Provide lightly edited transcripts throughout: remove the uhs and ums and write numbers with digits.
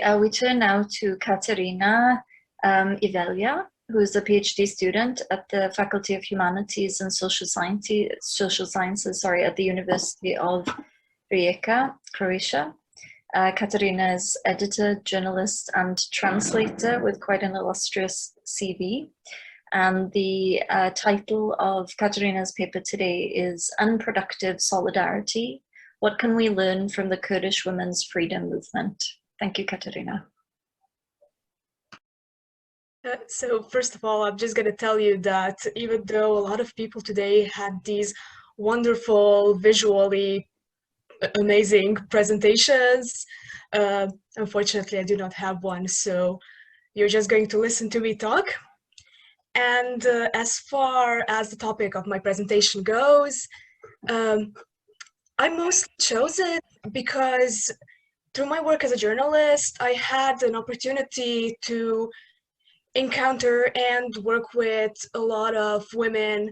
We turn now to Katarina Ivelja, who is a PhD student at the Faculty of Humanities and Social Sciences at the University of Rijeka, Croatia. Katarina is editor, journalist, and translator with quite an illustrious CV. And the title of Katarina's paper today is Unproductive Solidarity: What Can We Learn from the Kurdish Women's Freedom Movement? Thank you, Katarina. So first of all, I'm just going to tell you that even though a lot of people today had these wonderful, visually amazing presentations, unfortunately, I do not have one. So you're just going to listen to me talk. And as far as the topic of my presentation goes, I mostly chose it because through my work as a journalist, I had an opportunity to encounter and work with a lot of women,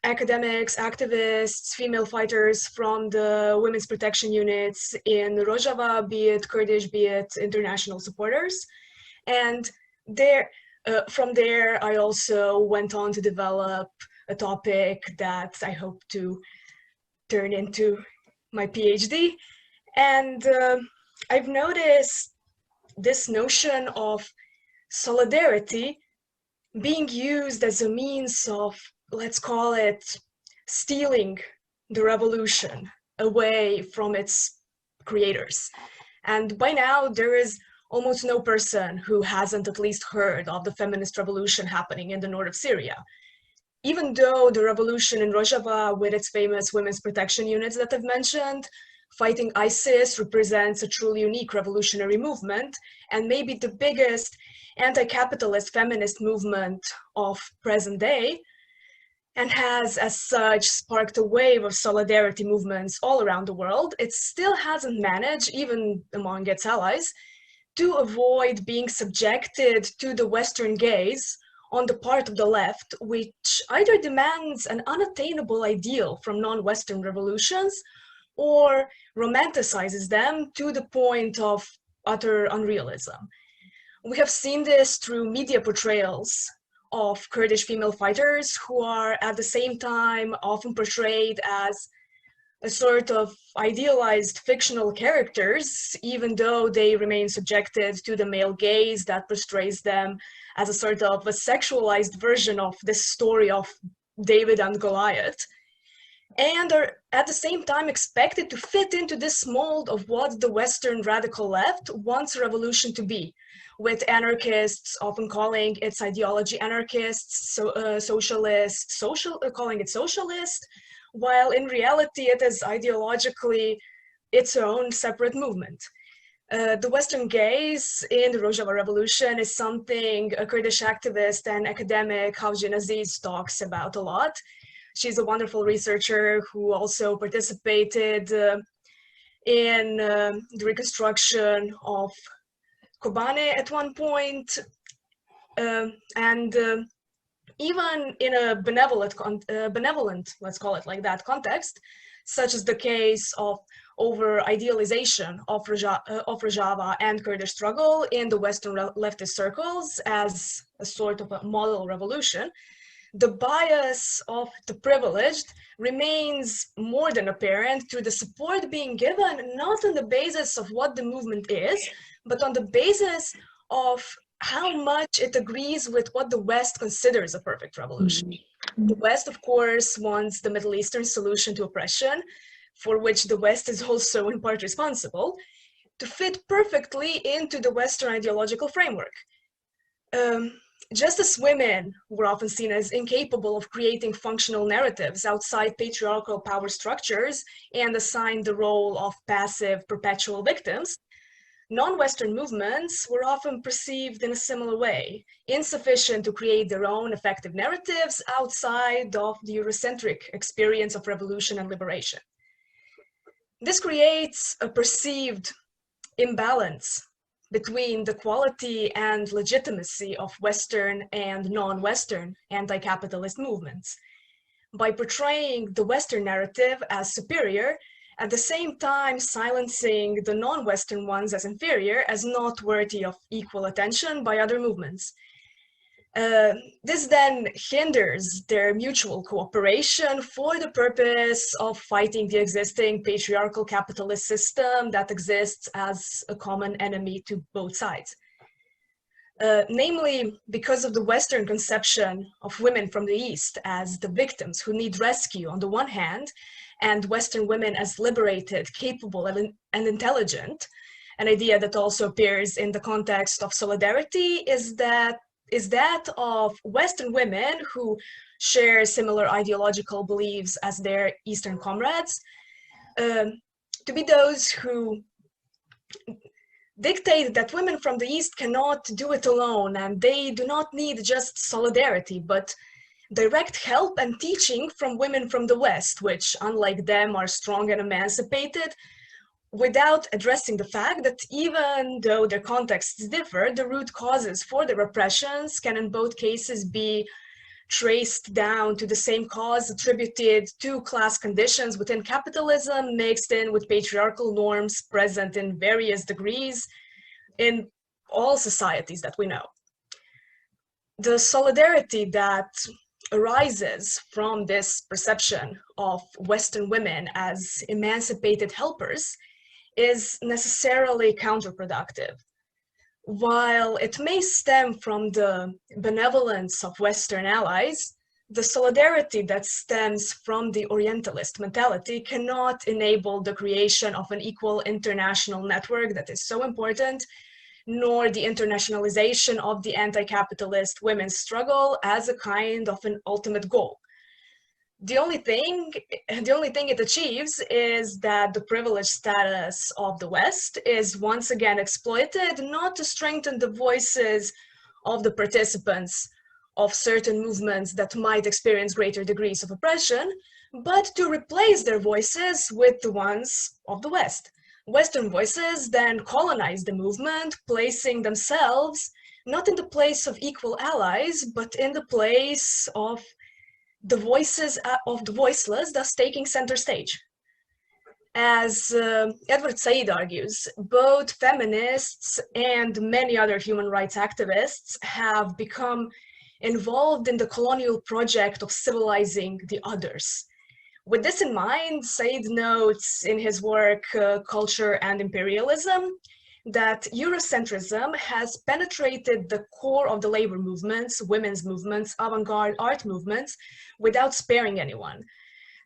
academics, activists, female fighters from the women's protection units in Rojava, be it Kurdish, be it international supporters. And from there, I also went on to develop a topic that I hope to turn into my PhD. And I've noticed this notion of solidarity being used as a means of, let's call it, stealing the revolution away from its creators. And by now, there is almost no person who hasn't at least heard of the feminist revolution happening in the north of Syria. Even though the revolution in Rojava, with its famous women's protection units that I've mentioned, fighting ISIS represents a truly unique revolutionary movement, and maybe the biggest anti-capitalist feminist movement of present day, and has as such sparked a wave of solidarity movements all around the world, it still hasn't managed, even among its allies, to avoid being subjected to the Western gaze on the part of the left, which either demands an unattainable ideal from non-Western revolutions or romanticizes them to the point of utter unrealism. We have seen this through media portrayals of Kurdish female fighters who are at the same time often portrayed as a sort of idealized fictional characters, even though they remain subjected to the male gaze that portrays them as a sort of a sexualized version of this story of David and Goliath, and are at the same time expected to fit into this mold of what the Western radical left wants a revolution to be, with anarchists often calling its ideology anarchists, calling it socialist, while in reality it is ideologically its own separate movement. The Western gaze in the Rojava Revolution is something a Kurdish activist and academic Havjin Aziz talks about a lot. She's a wonderful researcher who also participated in the reconstruction of Kobane at one point, and even in a benevolent, let's call it like that, context, such as the case of over-idealization of Rojava and Kurdish struggle in the Western leftist circles as a sort of a model revolution, the bias of the privileged remains more than apparent through the support being given, not on the basis of what the movement is, but on the basis of how much it agrees with what the West considers a perfect revolution. The West, of course, wants the Middle Eastern solution to oppression, for which the West is also in part responsible, to fit perfectly into the Western ideological framework. Just as women were often seen as incapable of creating functional narratives outside patriarchal power structures and assigned the role of passive, perpetual victims, non-Western movements were often perceived in a similar way, insufficient to create their own effective narratives outside of the Eurocentric experience of revolution and liberation. This creates a perceived imbalance between the quality and legitimacy of Western and non-Western anti-capitalist movements. By portraying the Western narrative as superior at the same time silencing the non-Western ones as inferior, as not worthy of equal attention by other movements. This then hinders their mutual cooperation for the purpose of fighting the existing patriarchal capitalist system that exists as a common enemy to both sides. Namely, because of the Western conception of women from the East as the victims who need rescue on the one hand, and Western women as liberated, capable, and intelligent, an idea that also appears in the context of solidarity is that of Western women who share similar ideological beliefs as their Eastern comrades, to be those who dictate that women from the East cannot do it alone, and they do not need just solidarity, but direct help and teaching from women from the West, which, unlike them, are strong and emancipated, without addressing the fact that even though their contexts differ, the root causes for the repressions can in both cases be traced down to the same cause attributed to class conditions within capitalism, mixed in with patriarchal norms present in various degrees in all societies that we know. The solidarity that arises from this perception of Western women as emancipated helpers is necessarily counterproductive. While it may stem from the benevolence of Western allies, the solidarity that stems from the Orientalist mentality cannot enable the creation of an equal international network that is so important, nor the internationalization of the anti-capitalist women's struggle as a kind of an ultimate goal. The only thing it achieves is that the privileged status of the West is once again exploited, not to strengthen the voices of the participants of certain movements that might experience greater degrees of oppression, but to replace their voices with the ones of the West. Western voices then colonize the movement, placing themselves not in the place of equal allies, but in the place of the voices of the voiceless, thus taking center stage. As Edward Said argues, both feminists and many other human rights activists have become involved in the colonial project of civilizing the others. With this in mind, Said notes in his work, Culture and Imperialism, that Eurocentrism has penetrated the core of the labor movements, women's movements, avant-garde art movements, without sparing anyone.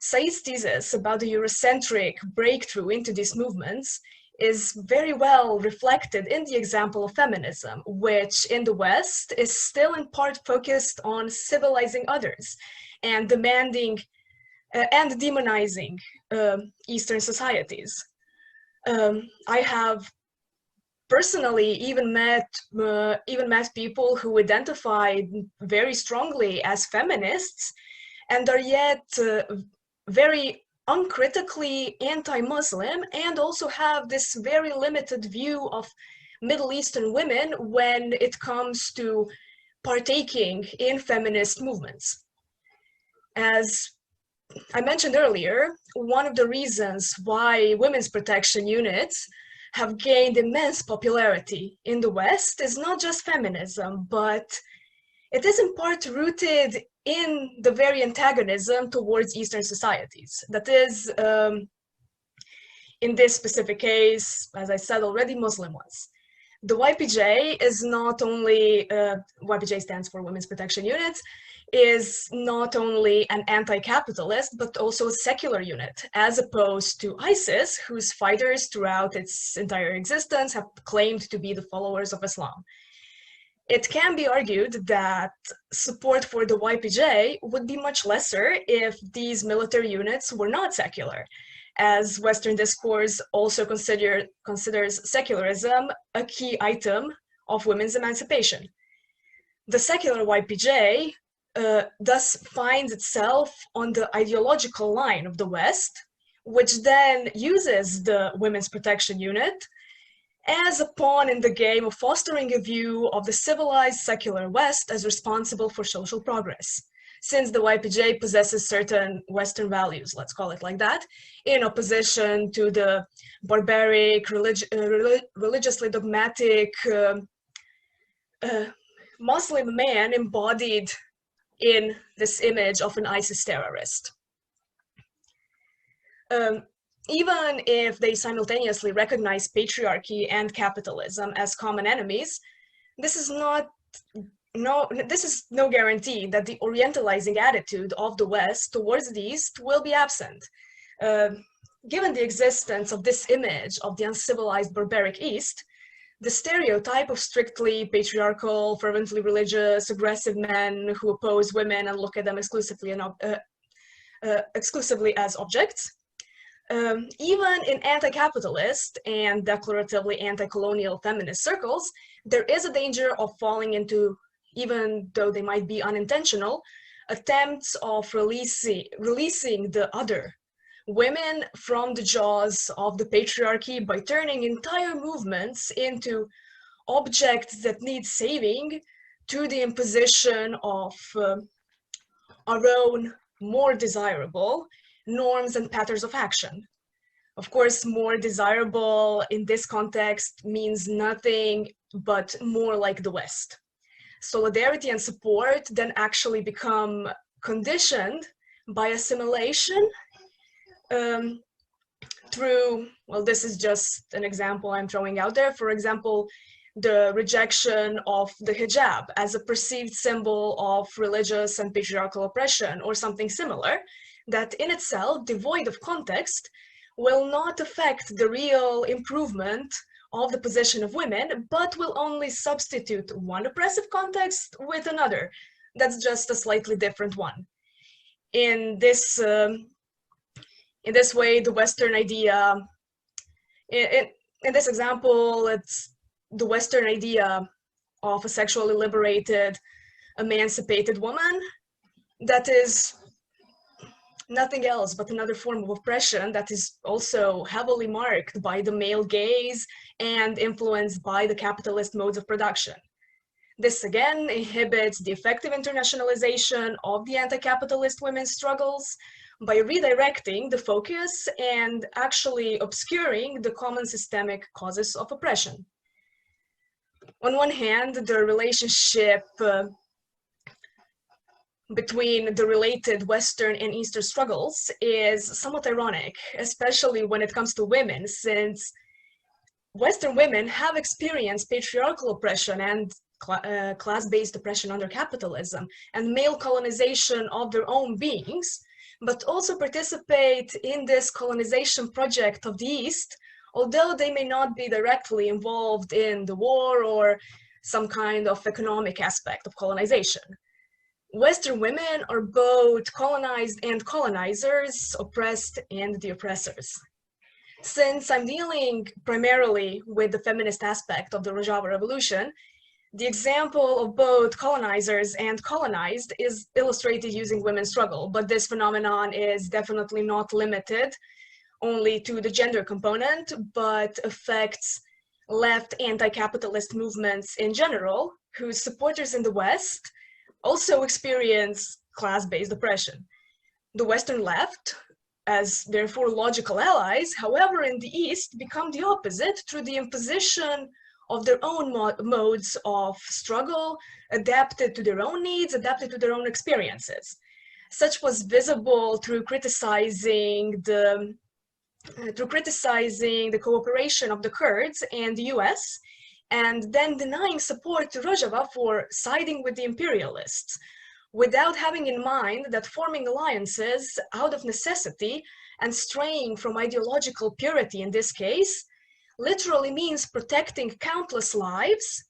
Said's thesis about the Eurocentric breakthrough into these movements is very well reflected in the example of feminism, which in the West is still in part focused on civilizing others and demanding and demonizing Eastern societies. I have personally even met people who identify very strongly as feminists and are yet very uncritically anti-Muslim, and also have this very limited view of Middle Eastern women when it comes to partaking in feminist movements. As I mentioned earlier, one of the reasons why women's protection units have gained immense popularity in the West is not just feminism, but it is in part rooted in the very antagonism towards Eastern societies. That is, in this specific case, as I said already, Muslim ones. The YPJ is not only, YPJ stands for Women's Protection Unit, is not only an anti-capitalist, but also a secular unit, as opposed to ISIS, whose fighters throughout its entire existence have claimed to be the followers of Islam. It can be argued that support for the YPJ would be much lesser if these military units were not secular, as Western discourse also considers secularism a key item of women's emancipation. The secular YPJ thus finds itself on the ideological line of the West, which then uses the Women's Protection Unit as a pawn in the game of fostering a view of the civilized secular West as responsible for social progress. since the YPJ possesses certain Western values, let's call it like that, in opposition to the barbaric, religiously dogmatic Muslim man embodied in this image of an ISIS terrorist. Even if they simultaneously recognize patriarchy and capitalism as common enemies, this is no guarantee that the orientalizing attitude of the West towards the East will be absent. Given the existence of this image of the uncivilized barbaric East, the stereotype of strictly patriarchal, fervently religious, aggressive men who oppose women and look at them exclusively as objects, even in anti-capitalist and declaratively anti-colonial feminist circles, there is a danger of falling into, even though they might be unintentional, attempts of releasing the other, women, from the jaws of the patriarchy by turning entire movements into objects that need saving to the imposition of our own more desirable norms and patterns of action. Of course, more desirable in this context means nothing but more like the West. Solidarity and support then actually become conditioned by assimilation through, well, this is just an example I'm throwing out there. For example, the rejection of the hijab as a perceived symbol of religious and patriarchal oppression, or something similar, that in itself, devoid of context, will not affect the real improvement of the position of women, but will only substitute one oppressive context with another. That's just a slightly different one. In this way, the Western idea, in this example, it's the Western idea of a sexually liberated, emancipated woman that is nothing else but another form of oppression that is also heavily marked by the male gaze and influenced by the capitalist modes of production. This again inhibits the effective internationalization of the anti-capitalist women's struggles by redirecting the focus and actually obscuring the common systemic causes of oppression. On one hand, the relationship between the related Western and Eastern struggles is somewhat ironic, especially when it comes to women, since Western women have experienced patriarchal oppression and class-based oppression under capitalism and male colonization of their own beings, but also participate in this colonization project of the East, although they may not be directly involved in the war or some kind of economic aspect of colonization. Western women are both colonized and colonizers, oppressed and the oppressors. Since I'm dealing primarily with the feminist aspect of the Rojava Revolution, the example of both colonizers and colonized is illustrated using women's struggle, but this phenomenon is definitely not limited only to the gender component, but affects left anti-capitalist movements in general, whose supporters in the West also experience class-based oppression. The Western left, as therefore logical allies, however, in the East become the opposite through the imposition of their own modes of struggle, adapted to their own needs, adapted to their own experiences. Such was visible through criticizing the cooperation of the Kurds and the US, and then denying support to Rojava for siding with the imperialists, without having in mind that forming alliances out of necessity and straying from ideological purity in this case literally means protecting countless lives,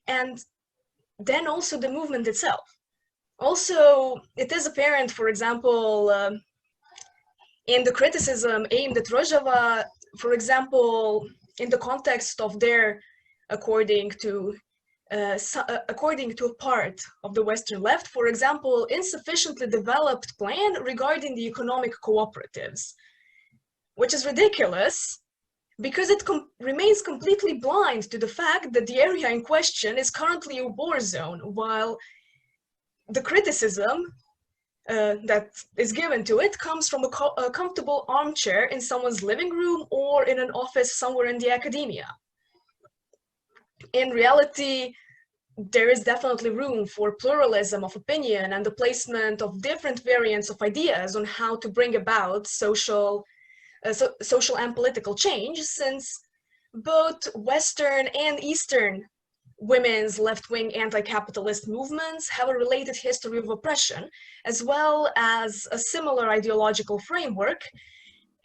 and then also the movement itself. Also, it is apparent, for example, in the criticism aimed at Rojava, for example, in the context of their, according to a part of the Western left, for example, insufficiently developed plan regarding the economic cooperatives, which is ridiculous because it remains completely blind to the fact that the area in question is currently a war zone, while the criticism that is given to it comes from a comfortable armchair in someone's living room or in an office somewhere in the academia. In reality, there is definitely room for pluralism of opinion and the placement of different variants of ideas on how to bring about social and political change, since both Western and Eastern women's left-wing anti-capitalist movements have a related history of oppression, as well as a similar ideological framework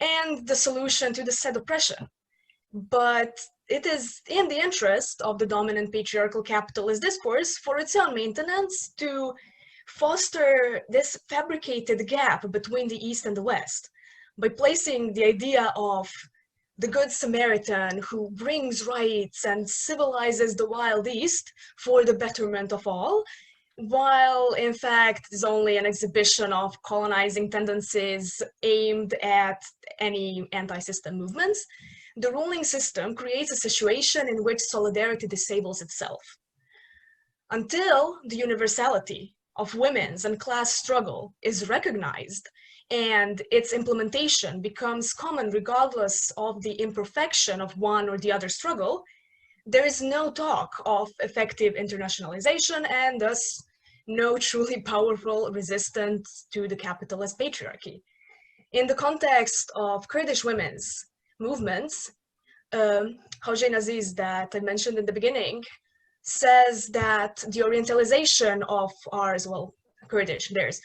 and the solution to the said oppression. But it is in the interest of the dominant patriarchal capitalist discourse for its own maintenance to foster this fabricated gap between the East and the West by placing the idea of the Good Samaritan who brings rights and civilizes the Wild East for the betterment of all, while in fact is only an exhibition of colonizing tendencies aimed at any anti-system movements. The ruling system creates a situation in which solidarity disables itself. Until the universality of women's and class struggle is recognized and its implementation becomes common regardless of the imperfection of one or the other struggle, there is no talk of effective internationalization and thus no truly powerful resistance to the capitalist patriarchy. In the context of Kurdish women's movements, Hajin Aziz, that I mentioned in the beginning, says that the orientalization of ours, well, Kurdish, theirs,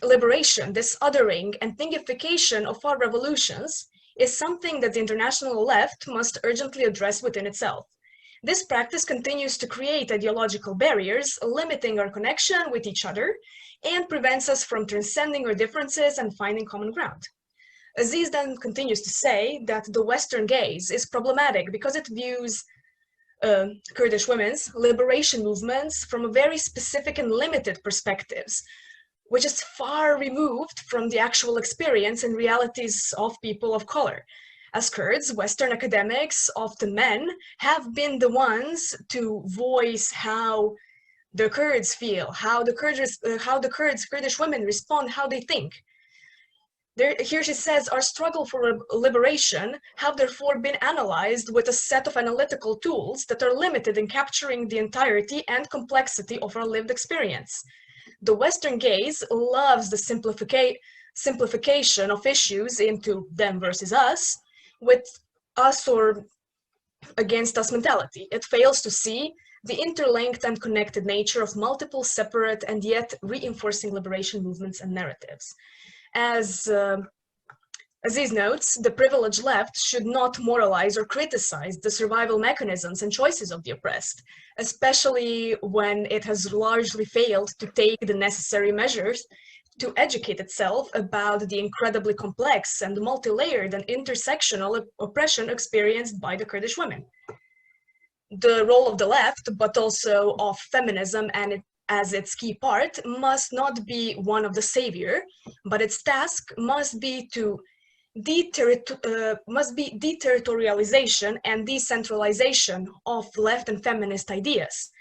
liberation, this othering and thingification of our revolutions is something that the international left must urgently address within itself. This practice continues to create ideological barriers, limiting our connection with each other and prevents us from transcending our differences and finding common ground. Aziz then continues to say that the Western gaze is problematic because it views Kurdish women's liberation movements from a very specific and limited perspectives, which is far removed from the actual experience and realities of people of color. As Kurds, Western academics, often men, have been the ones to voice how the Kurds feel, how the Kurdish women respond, how they think. Here she says, our struggle for liberation have therefore been analyzed with a set of analytical tools that are limited in capturing the entirety and complexity of our lived experience. The Western gaze loves the simplification of issues into them versus us, with us or against us mentality. It fails to see the interlinked and connected nature of multiple separate and yet reinforcing liberation movements and narratives. As Aziz notes, the privileged left should not moralize or criticize the survival mechanisms and choices of the oppressed, especially when it has largely failed to take the necessary measures to educate itself about the incredibly complex and multi-layered and intersectional oppression experienced by the Kurdish women. The role of the left, but also of feminism and as its key part, must not be one of the savior, but its task must be deterritorialization and decentralization of left and feminist ideas.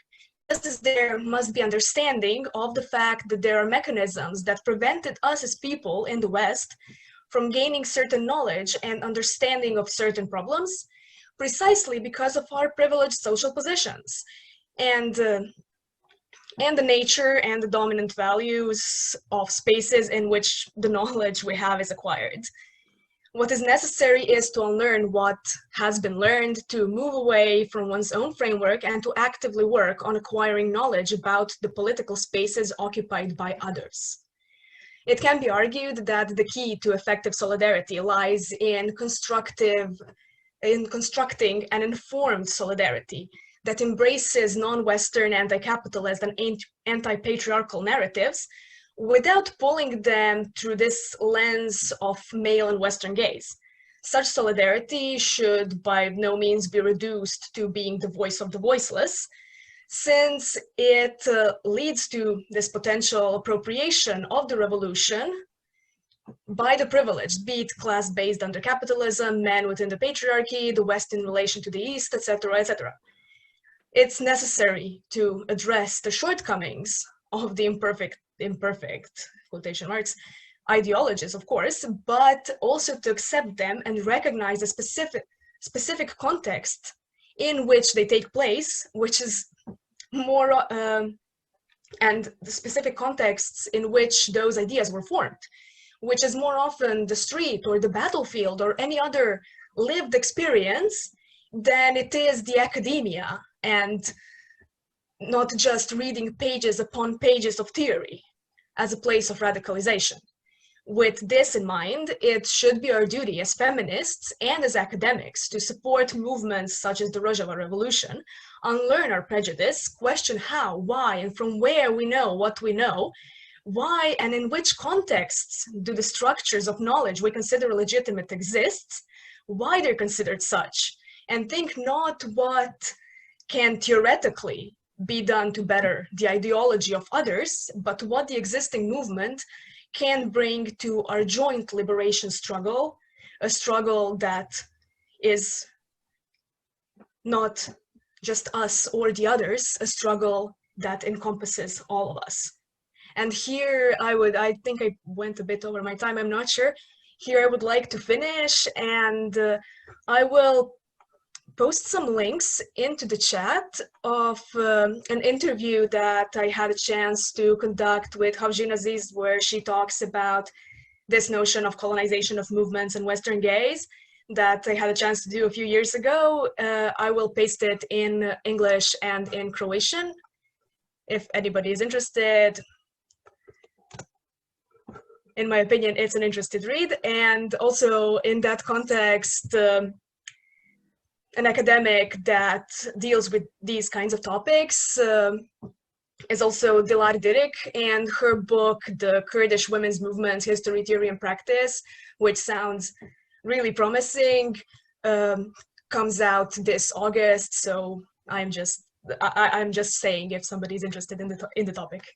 Just as there must be understanding of the fact that there are mechanisms that prevented us as people in the West from gaining certain knowledge and understanding of certain problems, precisely because of our privileged social positions and the nature and the dominant values of spaces in which the knowledge we have is acquired. What is necessary is to unlearn what has been learned, to move away from one's own framework and to actively work on acquiring knowledge about the political spaces occupied by others. It can be argued that the key to effective solidarity lies in constructing an informed solidarity that embraces non-Western anti-capitalist and anti-patriarchal narratives without pulling them through this lens of male and Western gaze. Such solidarity should by no means be reduced to being the voice of the voiceless, since it leads to this potential appropriation of the revolution by the privileged, be it class-based under capitalism, men within the patriarchy, the West in relation to the East, etc., etc. It's necessary to address the shortcomings of the imperfect quotation marks, ideologies, of course, but also to accept them and recognize the specific context in which they take place, which is more, and the specific contexts in which those ideas were formed, which is more often the street or the battlefield or any other lived experience than it is the academia, and not just reading pages upon pages of theory as a place of radicalization. With this in mind, it should be our duty as feminists and as academics to support movements such as the Rojava Revolution, unlearn our prejudice, question how, why, and from where we know what we know, why and in which contexts do the structures of knowledge we consider legitimate exist, why they're considered such, and think not what can theoretically be done to better the ideology of others, but what the existing movement can bring to our joint liberation struggle, a struggle that is not just us or the others, a struggle that encompasses all of us. And here I think I went a bit over my time, I'm not sure. Here I would like to finish, and I will post some links into the chat of an interview that I had a chance to conduct with Havjin Aziz, where she talks about this notion of colonization of movements and Western gaze that I had a chance to do a few years ago. I will paste it in English and in Croatian if anybody is interested. In my opinion, it's an interesting read, and also in that context, an academic that deals with these kinds of topics is also Dilar Dirik, and her book, The Kurdish Women's Movement, History, Theory, and Practice, which sounds really promising, comes out this August. So I'm just saying if somebody's interested in the topic.